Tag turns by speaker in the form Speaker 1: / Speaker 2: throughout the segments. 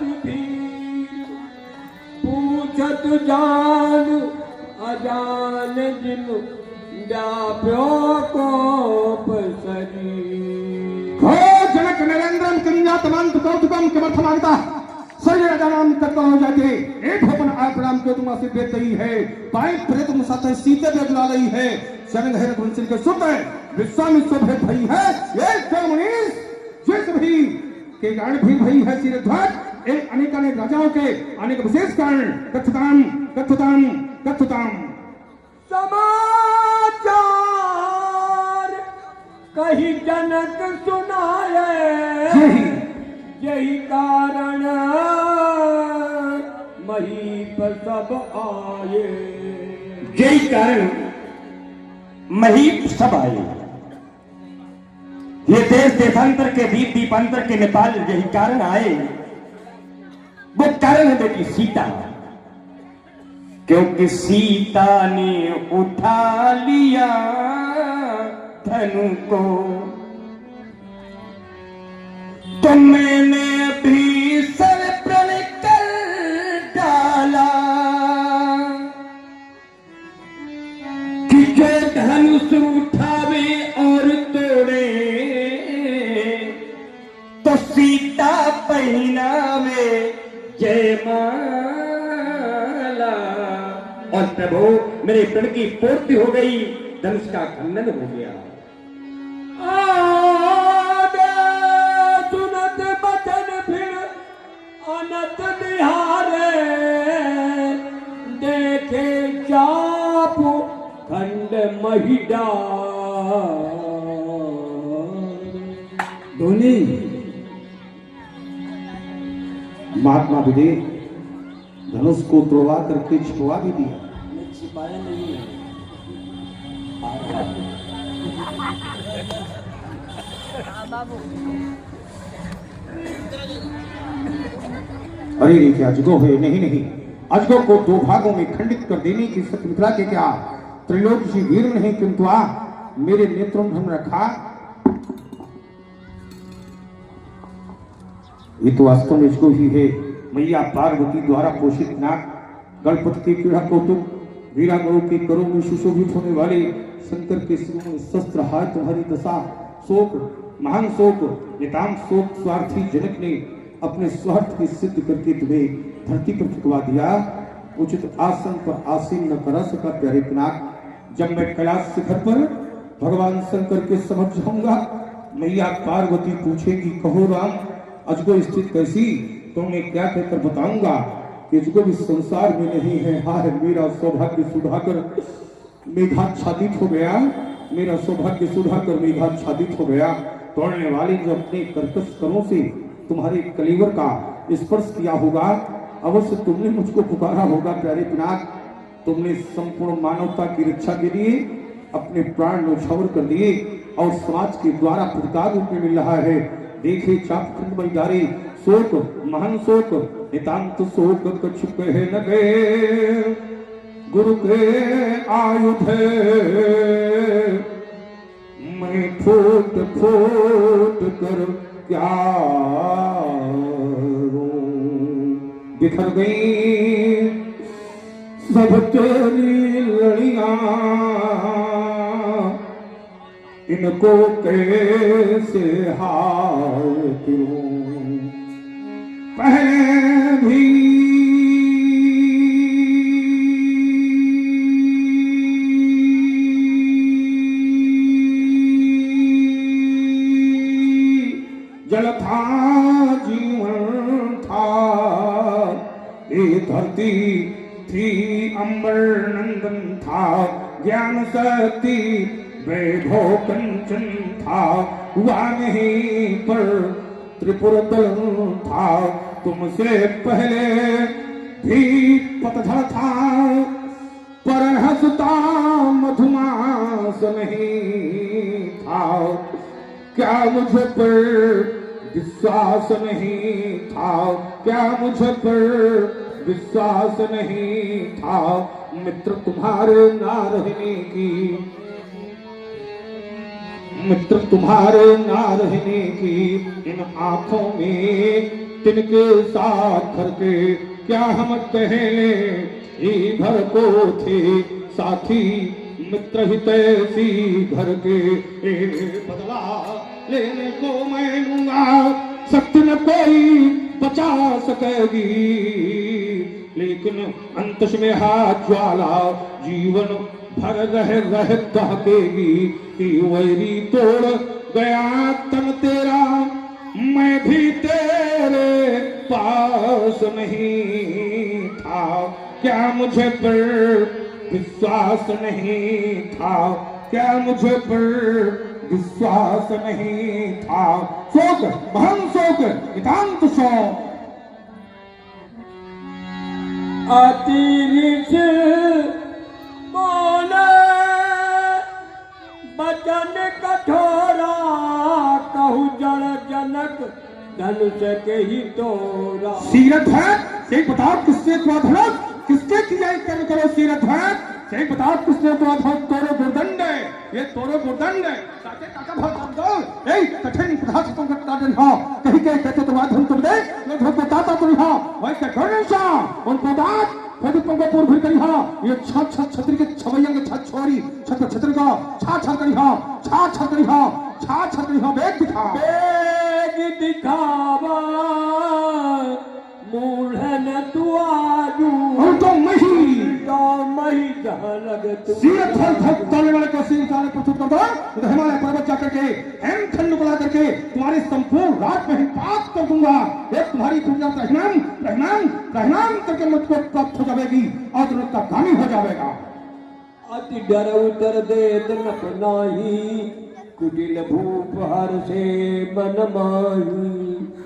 Speaker 1: भीड़ पूछत जान अजान जिन व्याप्यो को पसरी
Speaker 2: हो जनक नरेंद्रम किंजातमंत कौतुकम किमर्थमागता सर्व राजानाम तत्व हो जाते एक भवन आपराम को तुम से बेतई है पाई प्रेत मुसाते सीते पे बुला रही है शरण है रघुवंश के सुत है विश्वामित्र भय भई है ये जमुनीस जिस भी के कारण भी भई है सिरध्वज एक अनेक राजाओं के अनेक विशेष कारण कथताम कथताम कथताम
Speaker 1: समाचार कही जनक सुनाए यही कारण महीप सब आए
Speaker 3: यही कारण महीप सब आए। ये देश देशांतर के दीप दीपांतर के नेपाल यही कारण आए। वो कारण है बेटी सीता, क्योंकि सीता ने उठा लिया धनु को तो मैंने भी सर प्रण कर डाला कि जो धनुष उठावे और तोड़े तो सीता पहनावे जयमाला। और प्रभु मेरे प्रण की पूर्ति हो गई, धनुष का खंडन हो गया।
Speaker 1: सुनत बचन फिर अनत बिहारे देखे चाप खंड महिडा
Speaker 2: धोनी महात्मा विदे धनुष को तोड़वा करके छिपवा भी दिया।
Speaker 1: छिपाया नहीं है।
Speaker 2: अरे क्या अजगो है? नहीं नहीं, अजगो को दो भागों में खंडित कर देने की सत्यमित्रा के क्या त्रिलोक जी वीर नहीं, किंतु आ मेरे नेत्रों में हम रखा। ये तो वास्तव में अजगो ही है, मैया पार्वती द्वारा पोषित नाग, गणपति के क्रीड़ा कौतुक, वीरांगनों के करों में सुशोभित होने वाले शंकर के सिरों में शस्त्र हाथ तुम्हारी दशा। शोक, महान शोक, निताम शोक स्वार्थी जनक ने अपने स्वार्थ की सिद्ध करके तुम्हें धरती पर फेंकवा दिया। उचित आसन पर आसीन न करा सका प्यारे पिनाक। जब मैं कैलाश शिखर पर भगवान शंकर के समझ जाऊंगा, मैया पार्वती पूछेगी कहो राम अजगो स्थित कैसी, तो मैं क्या कहकर बताऊंगा कि अजगो भी संसार में नहीं है। हाय मेरा सौभाग्य सुधाकर मेघाच्छादित हो गया, मेरा सौभाग्य सुधाकर मेघाच्छादित हो गया। तोड़ने वाले जो अपने कर्कश करों से तुम्हारे कलेवर का स्पर्श किया होगा, अवश्य तुमने मुझको पुकारा होगा प्यारे पिनाक। तुमने संपूर्ण मानवता की रक्षा के लिए अपने प्राण न्यौछावर कर दिए और समाज के द्वारा प्रतिकार रूप में मिल रहा है। देखे चापखंड बलिदारी शोक, महान शोक, नितांत शोक कछ कहे न गए, गुरु के आयुध मैं फूट फूट कर क्या बिखर गई सब तेरी लड़ियां, इनको कैसे हार क्यों पहले भी जल था जीवन था, ये धरती थी अंबर नंदन था, ज्ञान शक्ति वैभव कंचन था, हुआ नहीं पर त्रिपुर दल था। तुमसे पहले भी पतझड़ था पर हंसता मधुमास नहीं था। क्या मुझ पर विश्वास नहीं था, क्या मुझ पर विश्वास नहीं था। मित्र तुम्हारे ना रहने की, मित्र तुम्हारे ना रहने की इन आंखों में तिनके साखर के क्या हम पहले ही घर को थे साथी मित्र ही तैसी घर के बदला लेने को मैं लूंगा सत्य न कोई बचा सकेगी लेकिन अंतस में हाथ ज्वाला जीवन भर रह दहकेगी कि वैरी तोड़ गया तन तेरा मैं भी तेरे पास नहीं था क्या मुझे पर विश्वास नहीं था क्या मुझे पर विश्वास नहीं था शोक महम शोक नितांत शोक
Speaker 1: अतिरिक्त बोले बचन कठोरा कहू जड़ जनक धनुष के ही तोरा
Speaker 2: सीरत है से बताओ किससे तो धड़क किसके किया कर्म करो सीरत है से बताओ किसने तो तोरो गुरदंड है ये तोरो गुरदंड है ताके काका बहुत दो ए कठिन प्रहास तुम करता नहीं हो कहीं के कहते तो बात हम तुम दे मैं धोख बताता तो नहीं हो भाई का गणेशा उनको बात फिर तुमको पूर्व फिर करी हो ये छत छत छतरी के छवैया के छत छोरी छत छतरी का छा छा करी हो छा छा करी हो छा छा करी हो बेग
Speaker 1: दिखावा मूढ़न तू आजू
Speaker 2: और तो मही
Speaker 1: जहाँ लगे तू
Speaker 2: सीरत थल थल ताने वाले को सिर ताने प्रस्तुत कर दो तो हिमालय पर्वत जाकर के हेम खंड को ला करके तुम्हारी संपूर्ण रात में हिमपात कर दूंगा एक तुम्हारी दुनिया रहनाम रहनाम रहनाम करके मुझको प्राप्त हो जाएगी और तुम का गानी हो जाएगा
Speaker 1: अति डर उतर दे तन अपनाही कुटिल भूप हर से मन माही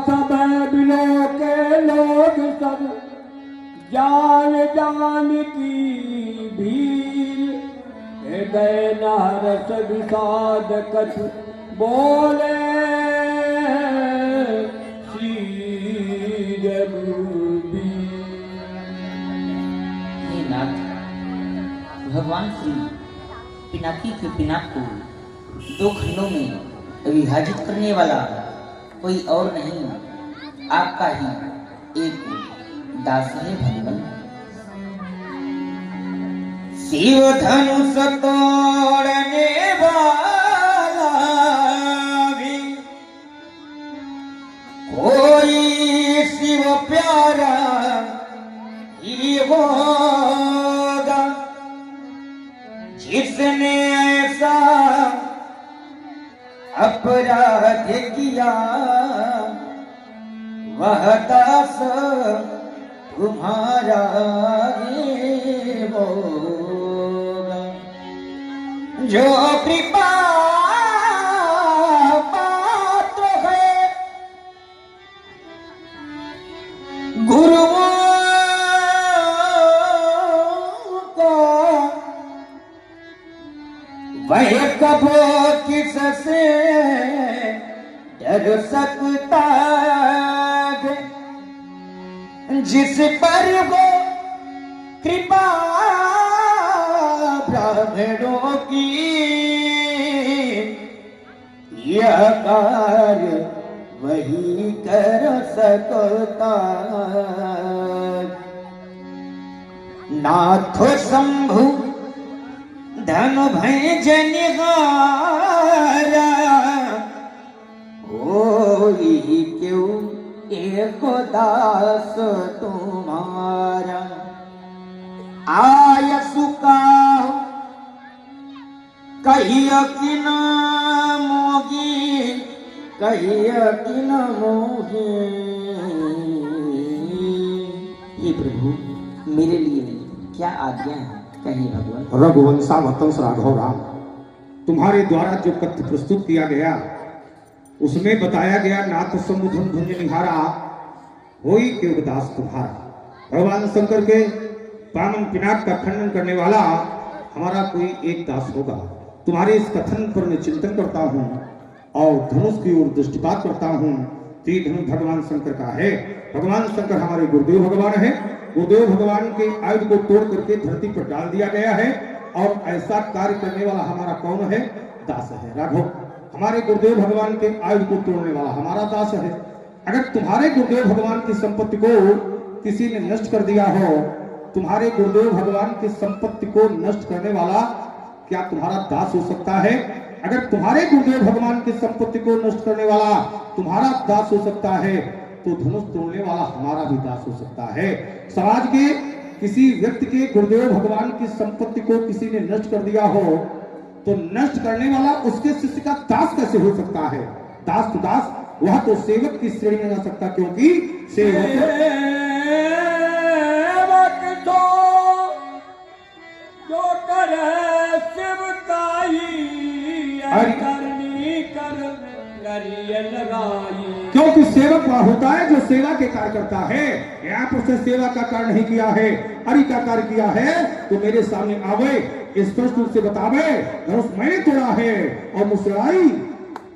Speaker 1: सब बिलो के लोग सब जान जान की भीड़ हृदय नारस विषाद कछ बोले श्री
Speaker 4: हे नाथ भगवान श्री पिनाकी के पिनाक को दो खंडों में विभाजित करने वाला कोई और नहीं आपका ही एक दास है भगवान शिव धनुष तोड़ने वाला भी कोई शिव प्यारा ही होगा जिसने ऐसा अपराध किया वह दास तुम्हारा ही होगा जो कृपा पात्र है गुरुओं का वह कबो किससे डर सकता है जिस पर वो कृपा ब्राह्मणों की यह कार्य वही कर सकता नाथ शंभु धन भय जनिहारा होई क्यों एक दास तुम्हारा आय सुका कहिया कि न मोगी कहिया कि न मोगी हे प्रभु मेरे लिए क्या आज्ञा है कहिए भगवान
Speaker 2: रघुवंशावतंस राघव राम तुम्हारे द्वारा जो कथ्य प्रस्तुत किया गया उसमें बताया गया नाथ समुधन भुंज निहारा होई के दास तुम्हारा भगवान शंकर के पावन पिनाक का खंडन करने वाला हमारा कोई एक दास होगा तुम्हारे इस कथन पर मैं चिंतन करता हूँ और धनुष की ओर दृष्टिपात करता हूँ तीर धनुष भगवान शंकर का है भगवान शंकर हमारे गुरुदेव भगवान है गुरुदेव भगवान के आयुध को तोड़ करके धरती पर डाल दिया गया है और ऐसा कार्य करने वाला हमारा कौन है दास है राघव हमारे गुरुदेव भगवान के आयु को तोड़ने वाला हमारा दास है। अगर तुम्हारे गुरुदेव भगवान की संपत्ति को किसी ने नष्ट कर दिया हो, तुम्हारे गुरुदेव भगवान की संपत्ति को नष्ट करने वाला क्या तुम्हारा दास हो सकता है? अगर तुम्हारे गुरुदेव भगवान की संपत्ति को नष्ट करने वाला तुम्हारा दास हो सकता है, तो धनुष तोड़ने वाला हमारा भी दास हो सकता है। समाज के किसी व्यक्ति के गुरुदेव भगवान की संपत्ति को किसी ने नष्ट कर दिया हो, तो नष्ट करने वाला उसके शिष्य का दास कैसे हो सकता है? दास तो दास, वह तो सेवक की श्रेणी में आ सकता, क्योंकि सेवक
Speaker 1: तो जो करे सेवकाई करनी कर गरिए लगाई।
Speaker 2: क्योंकि सेवक वह होता है जो सेवा के कार्य करता है। यहाँ पर से सेवा का कार्य नहीं किया है, हरि का कार्य किया है, तो मेरे सामने आवे, स्पष्ट रूप से बतावे, धनुष मैंने तोड़ा है और मुस्कुराई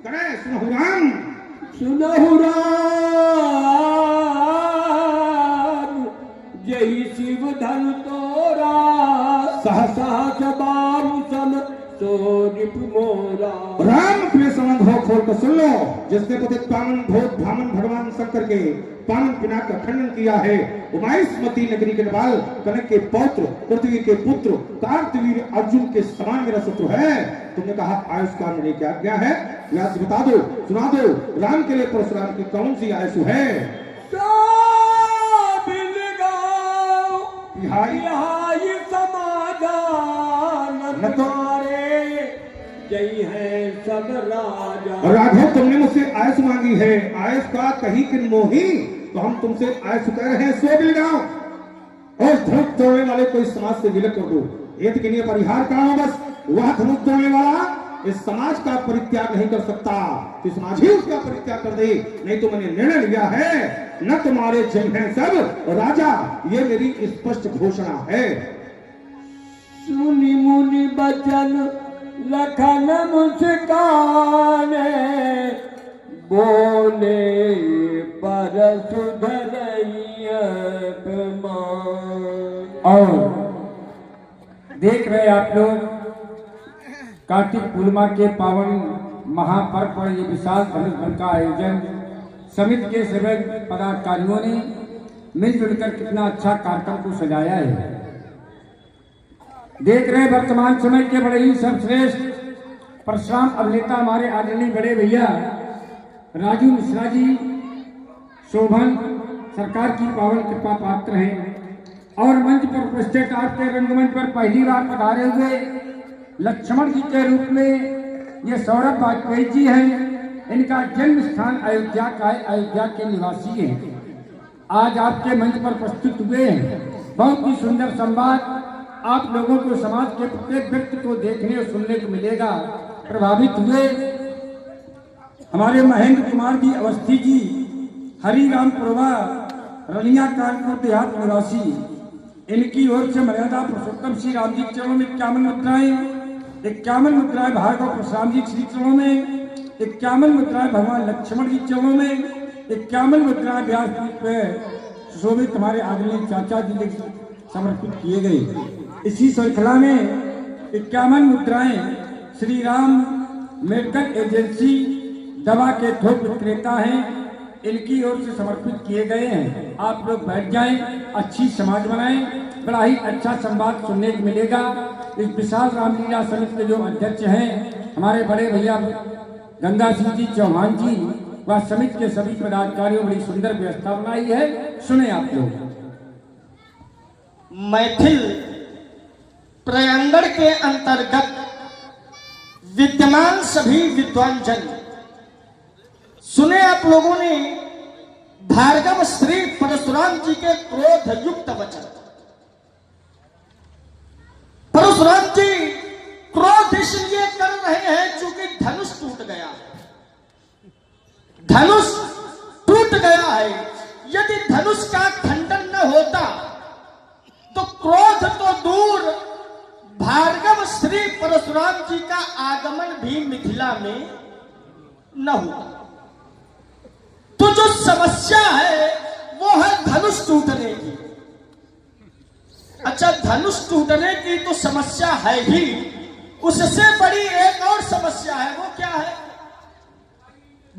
Speaker 2: करे, सुनहु राम
Speaker 1: सुनहु राम जय शिव धन तोरा सहसा बाबू सम तो रिप मोरा।
Speaker 2: राम प्रिय संबंध हो खोल कर सुन लो, जिसने पतित पावन भूत भामन भगवान शंकर के पावन पिनाक का खंडन किया है। उमाईस्मती नगरी के नवाल कनक के पौत्र पृथ्वी के पुत्र कार्तवीर अर्जुन के समान मेरा शत्रु है। तुमने कहा आयुष का मैंने क्या क्या है? व्यास बता दो, सुना दो, राम के लिए परशुराम की कौन सी आयुष है?
Speaker 1: समाधान तुम्हारे जय है सब राजा।
Speaker 2: राघव तुमने मुझसे आयुष मांगी है, आयुष का कहीं किन मोही, तो हम तुमसे आयुष कह रहे हैं, सो बिल गाओ और धनुष तोड़ने वाले को इस समाज से विलग कर दो। एक के लिए परिहार करो, बस वह धनुष तोड़ने वाला इस समाज का परित्याग नहीं कर सकता, तो समाज ही उसका परित्याग कर दे। नहीं तो मैंने निर्णय लिया है, न तुम्हारे जय हैं सब राजा, ये मेरी स्पष्ट घोषणा है।
Speaker 1: सुनी मुनि बचन लखन मुस्काने बोले पर सुधरैया
Speaker 5: और देख रहे आप लोग कार्तिक पूर्णिमा के पावन महापर्व पर ये विशाल धनुष बन का आयोजन समिति के सभी पदाधिकारियों ने मिलजुल कर कितना अच्छा कार्यक्रम को सजाया है। देख रहे वर्तमान समय के बड़े ही सर्वश्रेष्ठ परशुराम अभिनेता हमारे आदरणीय बड़े भैया राजू मिश्रा जी शोभन सरकार की पावन कृपा पात्र हैं और मंच पर उपस्थित आपके रंगमंच पर पहली बार पधारे हुए लक्ष्मण जी के रूप में ये सौरभ वाजपेयी जी हैं। इनका जन्म स्थान अयोध्या का है, अयोध्या के निवासी हैं। आज आपके मंच पर प्रस्तुत हुए हैं। बहुत ही सुंदर संवाद आप लोगों को समाज के प्रत्येक व्यक्ति को देखने और सुनने को मिलेगा। प्रभावित हुए हमारे महेंद्र कुमार जी अवस्थी जी हरिराम पुरवा रलिया कानपुर देहात निवासी, इनकी ओर से मर्यादा पुरुषोत्तम श्री राम जी के चरणों में 51 मुद्राएं, 51 मुद्राएं भार्गव परशुराम जी श्री चरणों में, 51 मुद्राएं भगवान लक्ष्मण जी चरणों में, 51 मुद्राएं व्यासपीठ पे सुशोभित हमारे आदरणीय चाचा जी समर्पित किए गए। इसी श्रृंखला में 51 मुद्राएं श्री राम मेडिकल एजेंसी दवा के थोक विक्रेता हैं, इनकी ओर से समर्पित किए गए हैं। आप लोग बैठ जाएं, अच्छी समाज बनाएं, बड़ा ही अच्छा संवाद सुनने को मिलेगा। इस विशाल रामलीला समिति के जो अध्यक्ष हैं हमारे बड़े भैया गंगा सिंह जी चौहान जी, वह समिति के सभी पदाधिकारियों बड़ी सुंदर व्यवस्था बनाई है। सुने आप लोग।
Speaker 6: मैथिल प्रयांगण के अंतर्गत विद्यमान सभी विद्वान जन सुने। आप लोगों ने भार्गव श्री परशुराम जी के क्रोध युक्त वचन। परशुराम जी क्रोध इसलिए कर रहे हैं क्योंकि धनुष टूट गया, धनुष टूट गया है। यदि धनुष का खंडन न होता तो क्रोध तो दूर, भार्गव श्री परशुराम जी का आगमन भी मिथिला में न होता। तो जो समस्या है वो है धनुष टूटने की। अच्छा, धनुष टूटने की तो समस्या है ही, उससे बड़ी एक और समस्या है। वो क्या है?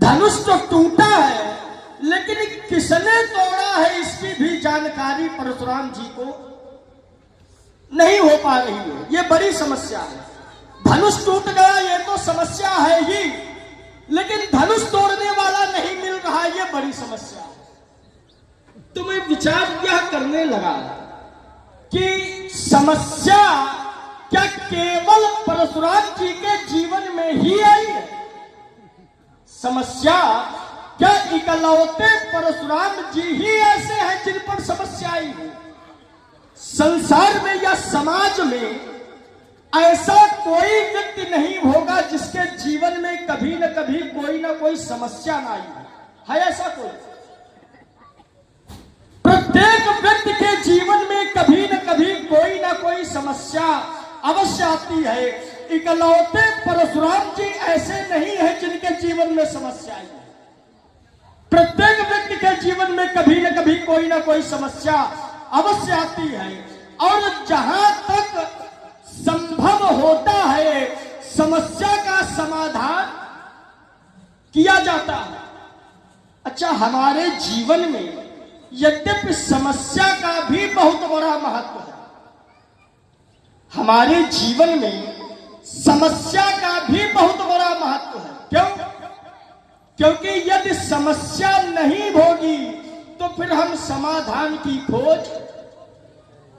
Speaker 6: धनुष तो टूटा है, लेकिन किसने तोड़ा है इसकी भी जानकारी परशुराम जी को नहीं हो पा रही है। ये बड़ी समस्या है। धनुष टूट गया ये तो समस्या है ही, लेकिन धनुष तोड़ने वाला नहीं मिल रहा, ये बड़ी समस्या है। तो मैं विचार यह करने लगा कि समस्या क्या केवल परशुराम जी के जीवन में ही आई है? समस्या क्या इकलौते परशुराम जी ही ऐसे हैं जिन पर समस्या आई है? संसार में या समाज में ऐसा कोई व्यक्ति नहीं होगा जिसके जीवन में कभी न कभी कोई ना कोई समस्या ना आई है ऐसा कोई? प्रत्येक व्यक्ति के जीवन में कभी न कभी कोई ना कोई समस्या अवश्य आती है। इकलौते परशुराम जी ऐसे नहीं है जिनके जीवन में समस्या आई है। प्रत्येक व्यक्ति के जीवन में कभी न कभी कोई ना कोई समस्या अवश्य आती है, और जहां तक संभव होता है समस्या का समाधान किया जाता है। अच्छा, हमारे जीवन में यद्यपि समस्या का भी बहुत बड़ा महत्व है, हमारे जीवन में समस्या का भी बहुत बड़ा महत्व है। क्यों? क्योंकि यदि समस्या नहीं होगी तो फिर हम समाधान की खोज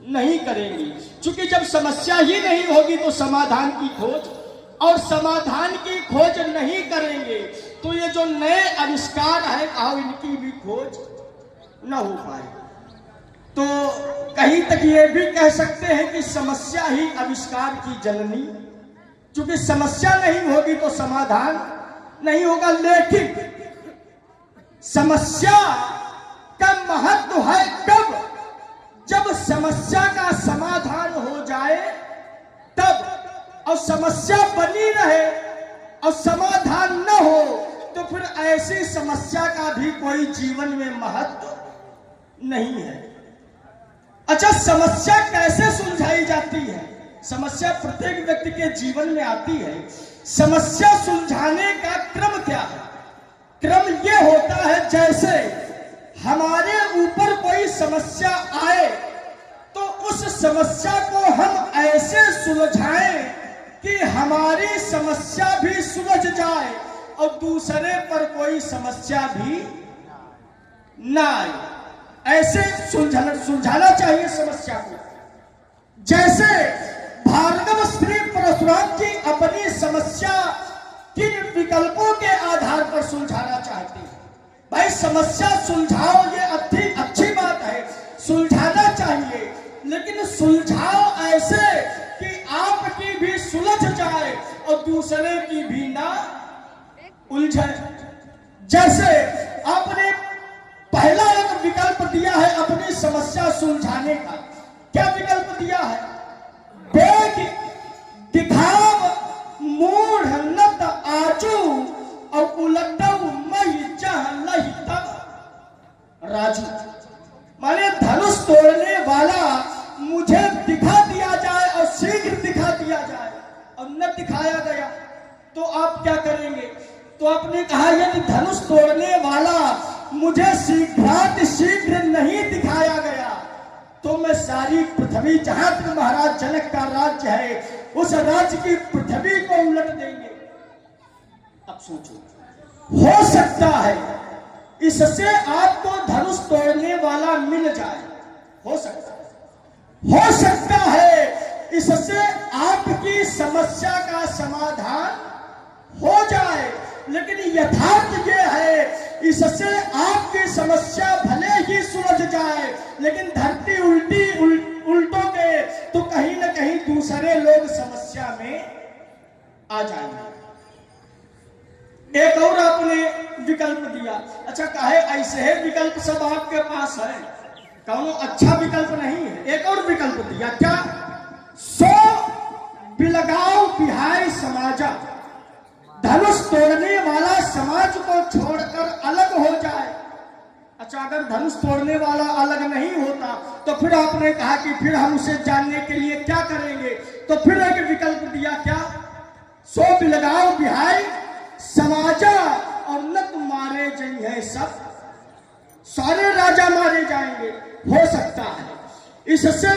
Speaker 6: नहीं करेंगे। क्योंकि जब समस्या ही नहीं होगी तो समाधान की खोज, और समाधान की खोज नहीं करेंगे तो ये जो नए आविष्कार है आओ इनकी भी खोज न हो पाए। तो कहीं तक ये भी कह सकते हैं कि समस्या ही आविष्कार की जननी, क्योंकि समस्या नहीं होगी तो समाधान नहीं होगा। लेकिन समस्या का महत्व है कब? जब समस्या का समाधान हो जाए तब, और समस्या बनी रहे और समाधान न हो तो फिर ऐसी समस्या का भी कोई जीवन में महत्व नहीं है। अच्छा, समस्या कैसे सुलझाई जाती है? समस्या प्रत्येक व्यक्ति के जीवन में आती है। समस्या सुलझाने का क्रम क्या है? क्रम यह होता है, जैसे हमारे ऊपर कोई समस्या आए तो उस समस्या को हम ऐसे सुलझाएं कि हमारी समस्या भी सुलझ जाए और दूसरे पर कोई समस्या भी ना आए। ऐसे सुलझाना चाहिए समस्या को। जैसे भार्गव श्री परशुराम जी अपनी समस्या किन विकल्पों के आधार पर सुलझाना चाहते हैं? भाई, समस्या सुलझाओ, ये अच्छी बात है, सुलझाना चाहिए, लेकिन सुलझाओ ऐसे कि आपकी भी सुलझ जाए और दूसरे की भी ना उलझे। जैसे आपने पहला एक विकल्प दिया है अपनी समस्या सुलझाने का। क्या विकल्प दिया है? बेग दिखाव मूढ़ नत आजू और उलटऊ मही चाह लही तब राजू। माने धनुष तोड़ने वाला मुझे दिखा दिया जाए और शीघ्र दिखा दिया जाए, और न दिखाया गया तो आप क्या करेंगे? तो आपने कहा यदि धनुष तोड़ने वाला मुझे शीघ्र नहीं दिखाया गया तो मैं सारी पृथ्वी, जहां तक महाराज जनक का राज्य है, उस राज्य की पृथ्वी को उलट देंगे। अब सोचो, हो सकता है इससे आपको धनुष तोड़ने वाला मिल जाए, हो सकता है इससे आपकी समस्या का समाधान हो जाए, लेकिन यथार्थ ये है इससे आपकी समस्या भले ही सुलझ जाए, लेकिन धरती उल्टोगे तो कहीं न कहीं दूसरे लोग समस्या में आ जाएंगे। एक और आपने विकल्प दिया। अच्छा, काहे ऐसे है विकल्प सब आपके पास है, कौनो अच्छा विकल्प नहीं है। एक और विकल्प दिया, क्या? सो बिलगाओ बिहाय समाजा, धनुष तोड़ने वाला समाज को छोड़कर अलग हो जाए। अच्छा, अगर धनुष तोड़ने वाला अलग नहीं होता तो फिर आपने कहा कि फिर हम उसे जानने के लिए क्या करेंगे? तो फिर एक विकल्प दिया, क्या? सो बिलगाओ बिहाय समाजा और न तो मारे जाएंगे हैं सब, सारे राजा मारे जाएंगे। हो सकता है इससे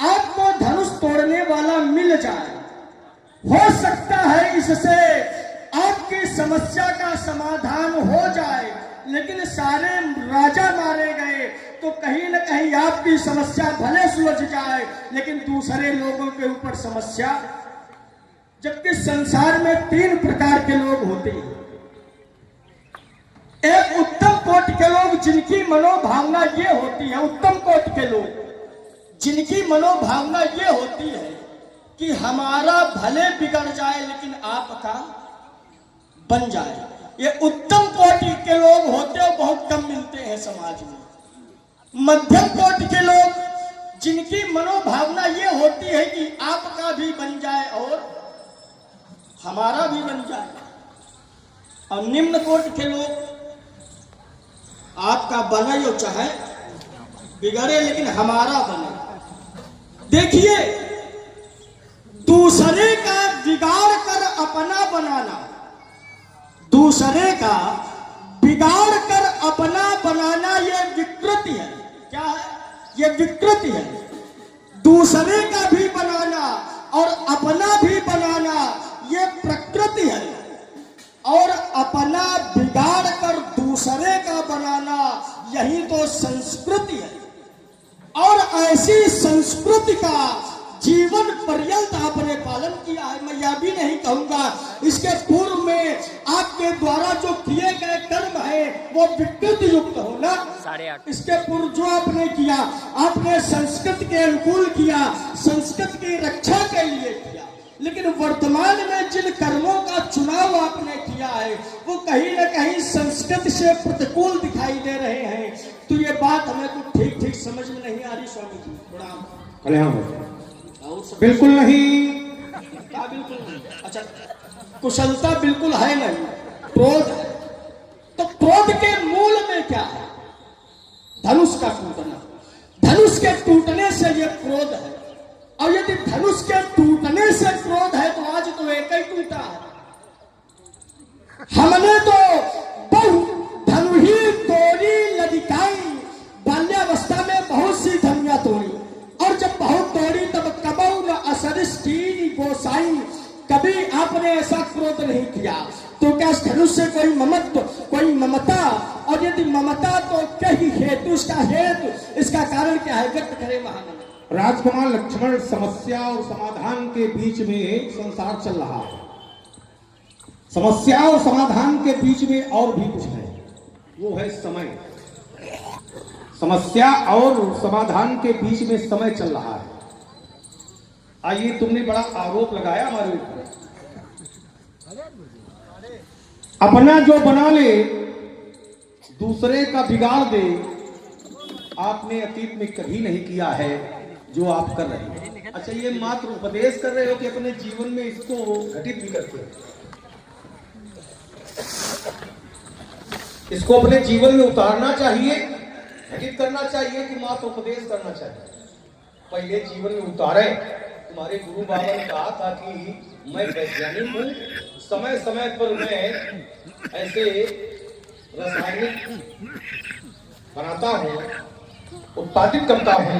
Speaker 6: आपको धनुष तोड़ने वाला मिल जाए, हो सकता है इससे आपकी समस्या का समाधान हो जाए, लेकिन सारे राजा मारे गए तो कहीं न कहीं आपकी समस्या भले सुलझ जाए लेकिन दूसरे लोगों के ऊपर समस्या। जबकि संसार में 3 प्रकार के लोग होते हैं। एक उत्तम कोटि के लोग जिनकी मनोभावना ये होती है, उत्तम कोटि के लोग जिनकी मनोभावना ये होती है कि हमारा भले बिगड़ जाए लेकिन आपका बन जाए। ये उत्तम कोटि के लोग होते हैं, बहुत कम मिलते हैं समाज में। मध्यम कोटि के लोग जिनकी मनोभावना ये होती है कि आपका भी बन जाए और हमारा भी बन जाए। और निम्न कोटि के लोग आपका बने जो चाहे बिगड़े लेकिन हमारा बने। देखिए, दूसरे का बिगाड़ कर अपना बनाना, दूसरे का बिगाड़ कर अपना बनाना ये विकृति है। क्या है? ये विकृति है। दूसरे का भी बनाना और अपना भी बनाना ये प्रकृति है, और अपना बिगाड़ कर दूसरे का बनाना यही तो संस्कृति है। और ऐसी संस्कृति का जीवन पर्यंत आपने पालन किया है। मैं यह भी नहीं कहूंगा इसके पूर्व में आपके द्वारा जो किए गए कर्म है वो विकृति युक्त हो ना। इसके पूर्व जो आपने किया, आपने संस्कृति के अनुकूल किया, संस्कृति की रक्षा के लिए किया, लेकिन वर्तमान में जिन कर्मों का चुनाव आपने किया है वो कहीं न कहीं संस्कृति से प्रतिकूल दिखाई दे रहे हैं। तो ये बात हमें कुछ ठीक ठीक समझ में नहीं आ रही स्वामी जी। थोड़ा
Speaker 2: बिल्कुल नहीं।
Speaker 6: क्या बिल्कुल नहीं? अच्छा, कुशलता बिल्कुल है नहीं, क्रोध है। तो क्रोध के मूल में क्या है? धनुष का टूटना। धनुष के टूटने से ये क्रोध है, और यदि धनुष के टूटने से क्रोध है तो आज तो एक ही टूटा है। हमने तो बहु धनु ही तोड़ी लदिकाई, बाल्यावस्था में बहुत सी धनिया तोड़ी, और जब बहुत तोड़ी तब कबऊ न असरिस की गोसाई। कभी आपने ऐसा क्रोध नहीं किया तो क्या धनुष से कोई ममत्व, कोई ममता? और यदि ममता तो कहीं हेतु, इसका हेतु, इसका कारण क्या है? व्यक्त करे महानंद।
Speaker 2: राजकुमार लक्ष्मण, समस्या और समाधान के बीच में संसार चल रहा है। समस्या और समाधान के बीच में और भी कुछ है, वो है समय। समस्या और समाधान के बीच में समय चल रहा है। आइए, तुमने बड़ा आरोप लगाया हमारे ऊपर, अपना जो बना ले दूसरे का बिगाड़ दे। आपने अतीत में कभी नहीं किया है जो आप कर रहे हैं। अच्छा, ये मात्र उपदेश कर रहे हो कि अपने जीवन में इसको घटित भी करते हो? इसको अपने जीवन में उतारना चाहिए, घटित करना चाहिए कि मात्र उपदेश करना चाहिए? पहले जीवन में उतारे। तुम्हारे गुरु बाबा ने कहा था कि मैं वैज्ञानिक हूं, समय समय पर मैं ऐसे रासायनिक बनाता हूं, उत्पादित करता हूं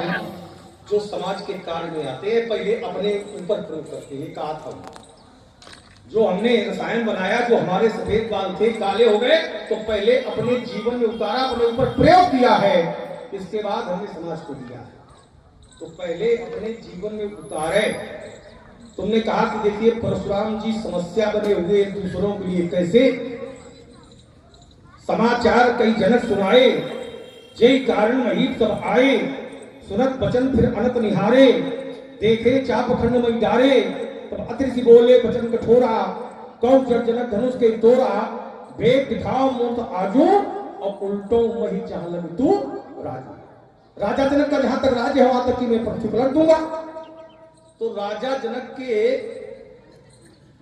Speaker 2: जो समाज के कार्य में आते हैं, पहले अपने ऊपर प्रयोग करते हैं। कहा था जो हमने रसायन बनाया, जो हमारे सफेद बाल थे काले हो गए, तो पहले अपने जीवन में उतारा, अपने ऊपर प्रयोग किया है, इसके बाद हमने समाज को दिया है। तो पहले अपने जीवन में उतारे। तुमने कहा कि देखिए परशुराम जी समस्या बने हुए दूसरों के लिए, कैसे? समाचार कई जनक सुनाए, जय कारण महीप सब आए, सुनत वचन फिर अनत निहारे, देखे चापखंड में डारे, तब अतिथि बोले वचन कठोरा, कौ जनक धनुष के तोरा, वेद दिखाओ मूर्त आजो, और उल्टो वही चाहलन तू राजा। राजा जनक का जहां तक राज्य है वहां तक कि मैं पृथ्वी पलट दूंगा। तो राजा जनक के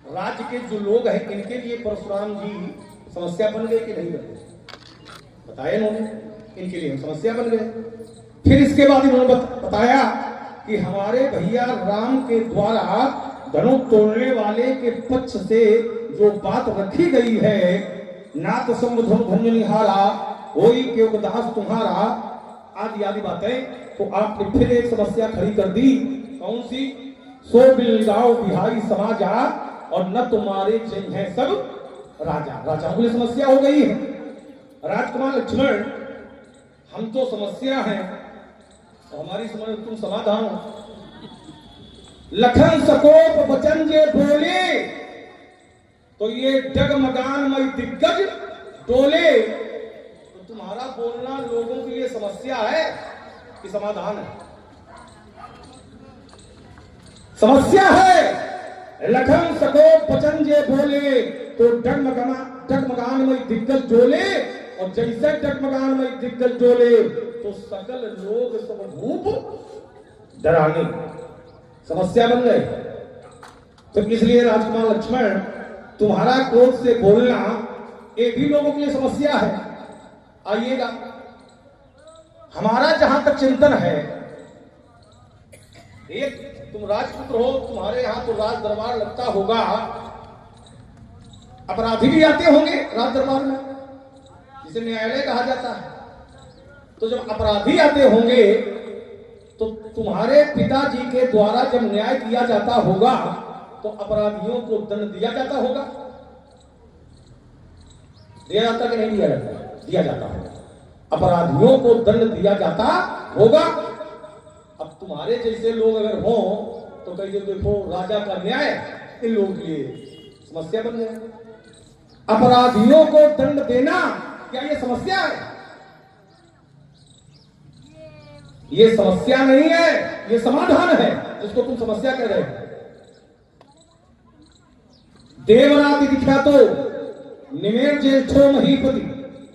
Speaker 2: राज्य के जो लोग हैं, इनके लिए परशुराम जी समस्या बन गए कि नहीं बन गए? बताया इन्होंने, इनके लिए समस्या बन गए। फिर इसके बाद इन्होंने बताया कि हमारे भैया राम के द्वारा धनुष तोड़ने वाले के पक्ष से जो बात रखी गई है, नाथ संबधन भंजनिहारा होई के उदास तुम्हारा, आदि आदि बातें, तो आपने फिर एक समस्या खड़ी कर दी। कौन सी? सो बिलगाओ बिहारी समाजा और न तुम्हारे जय हैं सब राजा। राजाओं के लिए समस्या हो गई है। राजकुमार लक्ष्मण, हम तो समस्या है, तो हमारी समझ तुम समाधान हो। लखन सकोप वचन जे बोले, तो ये डगमगान मई दिग्गज डोले। तो तुम्हारा बोलना लोगों के लिए समस्या है कि समाधान है? समस्या है। लखन सकोप वचन जे बोले, तो डगमगान मई दिग्गज डोले, और जैसे डगमगान मई दिग्गज डोले, तो सकल लोग सब भूप डराने। समस्या बन गए। तो इसलिए राजकुमार लक्ष्मण, तुम्हारा क्रोध से बोलना ये भी लोगों के लिए समस्या है। आइएगा, हमारा जहां तक चिंतन है, एक तुम राजपुत्र हो, तुम्हारे यहां तो राज दरबार लगता होगा, अपराधी भी आते होंगे राज दरबार में, जिसे न्यायालय कहा जाता है। तो जब अपराधी आते होंगे, तो तुम्हारे पिताजी के द्वारा जब न्याय किया जाता होगा, तो अपराधियों को दंड दिया जाता होगा। दिया जाता कि नहीं दिया जाता? दिया जाता होगा। अपराधियों को दंड दिया जाता होगा। अब तुम्हारे जैसे लोग अगर हो, तो कहिए देखो राजा का न्याय इन लोगों के लिए समस्या बन जाए। अपराधियों को दंड देना क्या ये समस्या है? ये समस्या नहीं है, ये समाधान है, जिसको तुम समस्या कह रहे हो। देवराति दिखा तो निमेर ज्येष्ठो महीपति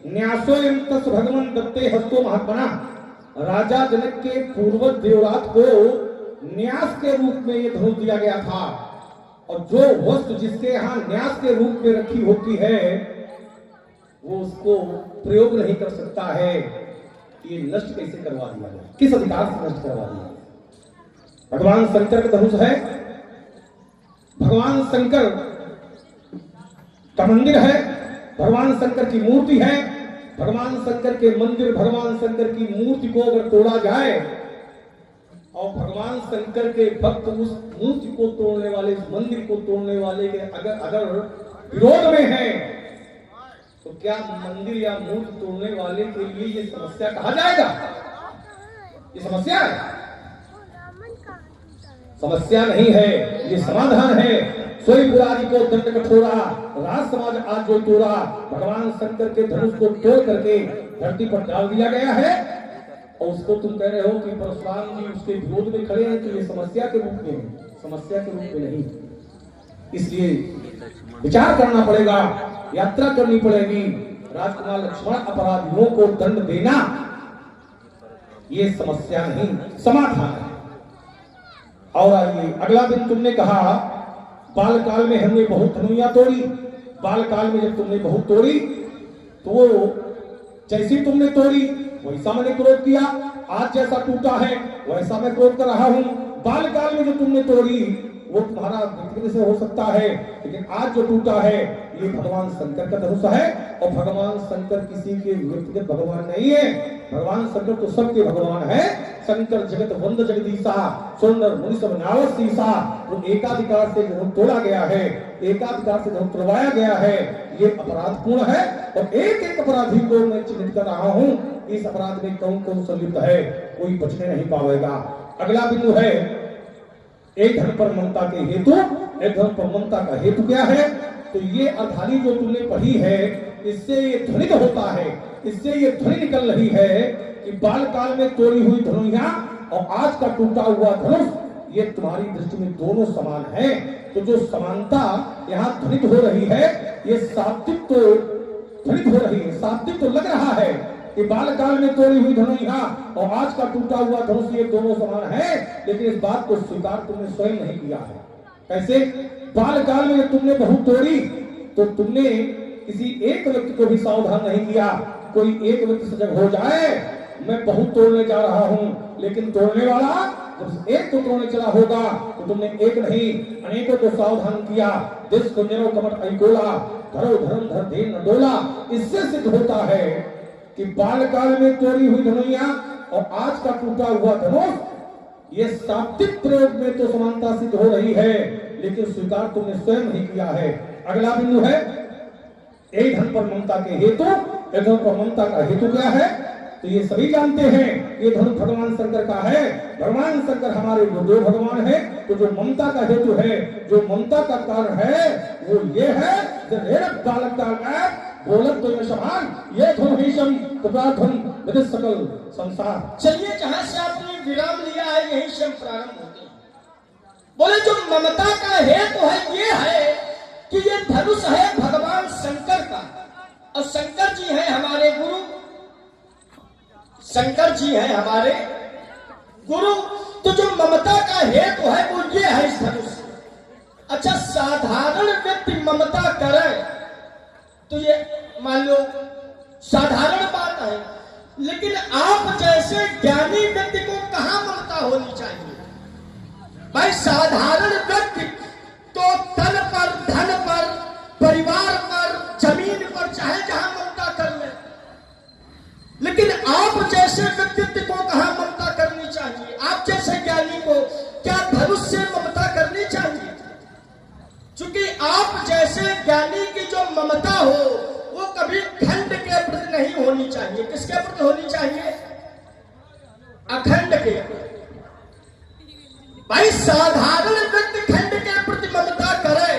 Speaker 2: न्यासोयं तस् भगवान दत्ते हस्तो महात्मना। राजा जनक के पूर्वज देवरात को न्यास के रूप में ये धनुष दिया गया था, और जो वस्तु जिसके यहाँ न्यास के रूप में रखी होती है, वो उसको प्रयोग नहीं कर सकता है। ये नष्ट कैसे करवा दिया गया? किस अधिकार से नष्ट करवा दिया? भगवान शंकर का धनुष है, भगवान शंकर का मंदिर है, भगवान शंकर की मूर्ति है। भगवान शंकर के मंदिर, भगवान शंकर की मूर्ति को अगर तोड़ा जाए, और भगवान शंकर के भक्त उस मूर्ति को तोड़ने वाले, उस मंदिर को तोड़ने वाले के अगर विरोध में है, तो क्या मंदिर या मूर्ति तोड़ने वाले के लिए ये समस्या कहा जाएगा? ये समस्या है? समस्या नहीं है, ये समाधान है। सोई पुरारी को दंड कठोरा, राज समाज आज जो तोड़ा। भगवान शंकर के धनुष को तोड़ करके धरती पर डाल दिया गया है, और उसको तुम कह रहे हो कि परशुराम जी उसके विरोध में खड़े हैं, तो ये समस्या के रूप में, समस्या के रूप में नहीं। इसलिए विचार करना पड़ेगा, यात्रा करनी पड़ेगी। राजकुमार लक्ष्मण, अपराधियों को दंड देना ये समस्या नहीं, समाधान है। और आइए, अगला दिन तुमने कहा बाल काल में हमने बहुत धनुइयां तोड़ी। बाल काल में जब तुमने बहुत तोड़ी, तो वो जैसी तुमने तोड़ी वैसा मैंने क्रोध किया। आज जैसा टूटा है वैसा मैं क्रोध कर रहा हूं। बाल काल में जो तुमने तोड़ी वो तुम्हारा व्यक्तिगत से हो सकता है, लेकिन आज जो टूटा है ये भगवान शंकर का धनुष है। और भगवान शंकर किसी के व्यक्तिगत भगवान नहीं है, भगवान शंकर तो सबके भगवान है। शंकर जगत वंद जगदीशा, सुंदर मुनि सब नावत सीसा। तो एकाधिकार से धनुष तोड़ा गया है, एकाधिकार से धनुष तोड़वाया गया है, ये अपराधपूर्ण है। और एक एक अपराधी को मैं चिन्हित कर रहा हूं, इस अपराध में कौन कौन संलिप्त है, कोई बचने नहीं पाएगा। अगला बिंदु है, एक धन पर ममता के हेतु, एक धन पर ममता का हेतु क्या है? तो ये अर्धाली जो तुमने पढ़ी है, इससे ये ध्वनित होता है, इससे ये ध्वनि निकल रही है कि बाल काल में तोड़ी हुई धनुइयां और आज का टूटा हुआ धनुष, ये तुम्हारी दृष्टि में दोनों समान है। तो जो समानता यहाँ ध्वनित हो रही है, ये सात्विक तो ध्वनित हो रही है, सात्विक तो लग रहा है कि बाल काल में तोड़ी हुई धनुइयां और आज का टूटा हुआ धनुष, ये दोनों समान है। लेकिन इस बात को स्वीकार तुमने स्वयं नहीं किया है। कैसे? बाल काल में जब तुमने बहुत तोड़ी, तो तुमने किसी एक व्यक्ति को भी सावधान नहीं किया। कोई एक व्यक्ति सजग हो जाए, मैं बहुत तोड़ने जा रहा हूं, लेकिन तोड़ने वाला जब एक को तोड़ने चला होगा तो तुमने एक नहीं अनेकों को सावधान किया। देश को निरो कमट अकोला, धरो धर्म धर देन न डोला। इससे सिद्ध होता है कि बालकाल में तोड़ी हुई धनुइया और आज का टूटा हुआ धनुष, ये शाब्दिक प्रयोग में तो समानता सिद्ध हो रही है, लेकिन स्वीकार तुमने स्वयं ही किया है। अगला बिंदु है एक धन पर ममता के हेतु। एक धन पर ममता का हेतु क्या है? तो ये सभी जानते हैं ये धन भगवान शंकर का है। भगवान शंकर हमारे दो भगवान है। तो जो ममता का हेतु है, जो ममता का कारण है, वो ये है बोलत तो समान ये धन भीषम धन सकल संसार।
Speaker 6: चलिए, जहां से आपने विराम लिया है यहीं से हम प्रारंभ होते हैं। बोले जो ममता का हेतु है ये है कि ये धनुष है भगवान शंकर का, और शंकर जी हैं हमारे गुरु। शंकर जी हैं हमारे गुरु। तो जो ममता का हेतु है वो ये है इस धनुष। अच्छा, साधारण व्यक्ति ममता करे तो ये मान लो साधारण बात है, लेकिन आप जैसे ज्ञानी व्यक्ति को कहां ममता होनी चाहिए? भाई साधारण व्यक्ति तो तन पर, धन पर, परिवार पर, जमीन पर, चाहे जहां ममता कर ले, लेकिन आप जैसे व्यक्तित्व को कहां ममता करनी चाहिए? आप जैसे ज्ञानी को क्या धनुष से ममता करनी चाहिए? क्योंकि आप जैसे ज्ञानी की जो ममता हो वो कभी खंड के प्रति नहीं होनी चाहिए। किसके प्रति होनी चाहिए? अखंड के। भाई साधारण व्यक्ति खंड के प्रति ममता करे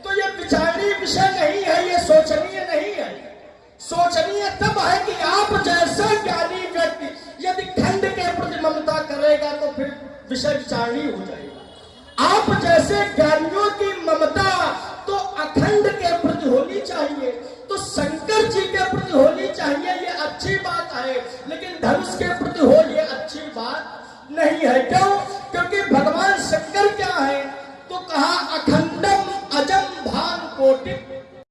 Speaker 6: तो ये विचारणीय विषय नहीं है, ये सोचनीय नहीं है। सोचनीय तब है कि आप जैसा ज्ञानी व्यक्ति यदि खंड के प्रति ममता करेगा तो फिर विषय विचारणीय हो जाएगा। आप जैसे ज्ञानियों की ममता तो अखंड के प्रति होनी चाहिए, तो शंकर जी के प्रति होनी चाहिए, ये अच्छी बात है। लेकिन धनुष के प्रति हो ये अच्छी बात नहीं है। क्यों? क्योंकि भगवान शंकर क्या है? तो कहा अखंडम अजम भान कोटि